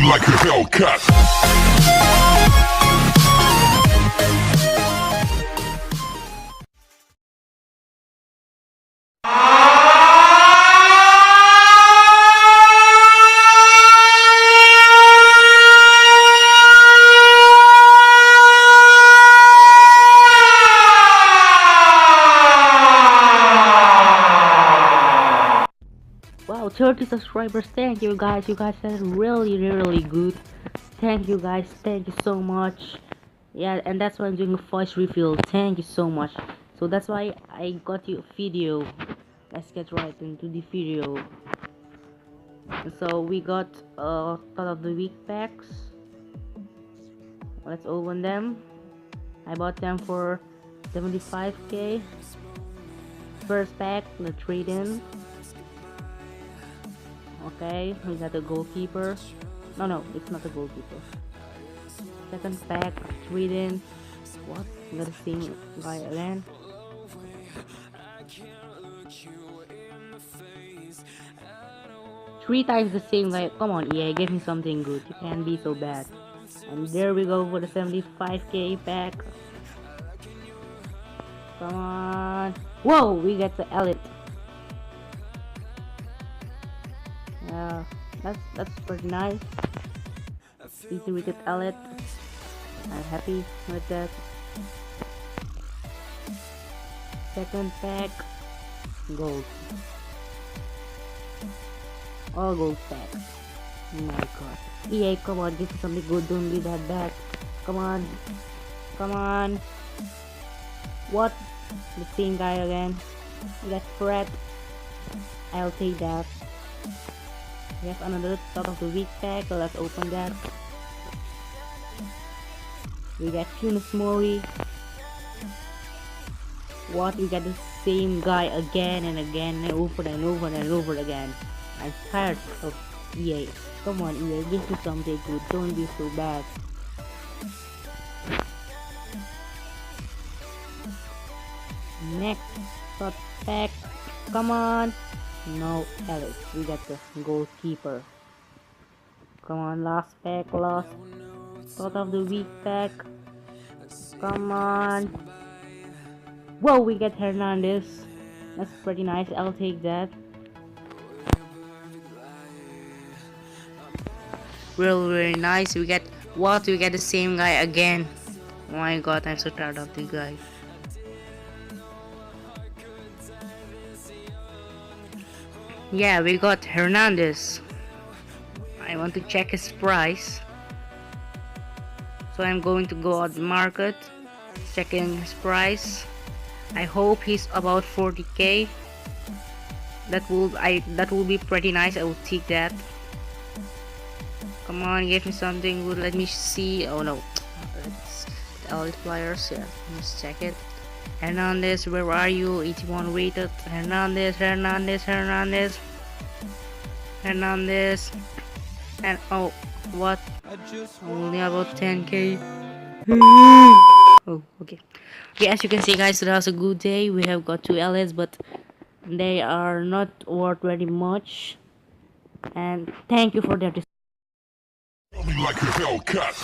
like a Hellcat. Wow, 30 subscribers. Thank you guys. You guys are really good. Thank you guys. Thank you so much. Yeah, and that's why I'm doing a voice refill. Thank you so much. So that's why I got you a video. Let's get right into the video. So we got thought of the week packs. Let's open them. I bought them for 75k. First pack, the trade in. Okay, we got a goalkeeper. No, it's not a goalkeeper. Second pack, trade in. What? We got the same guy again. Three times the same guy. Come on, EA, give me something good. You can't be so bad. And there we go for the 75k pack. Come on. Whoa, we get the elite. Yeah, that's pretty nice. Easy with it elite. I'm happy with that. Second pack, gold. All gold packs. Oh my god. EA, come on, give me something good. Don't be that bad. Come on. Come on. What? The same guy again. That's Fred. I'll take that. We have another thought of the week pack. So let's open that. We got Funes Mori. What? We got the same guy again and again and over and over and over again. I'm tired of EA. Come on, EA, give me something good. Don't be so bad. Next thought pack. Come on. No, Alex. We got the goalkeeper. Come on, last pack, last thought of the week pack. Come on. Whoa, we get Hernandez. That's pretty nice. I'll take that. Really nice. We get what? We get the same guy again. Oh my god, I'm so tired of this guy. Yeah, we got Hernandez. I want to check his price. So I'm going to go out the market, checking his price. I hope he's about 40k. That will be pretty nice. I will take that. Come on, give me something good. Let me see. Oh no, it's all the players. Yeah, let's check it. Hernandez, where are you? 81 rated. Hernandez. And oh, what? Only about 10k. Oh, okay. Okay, as you can see, guys, that was a good day. We have got 2 LS, but they are not worth very much. And thank you for that. Like a Hellcat.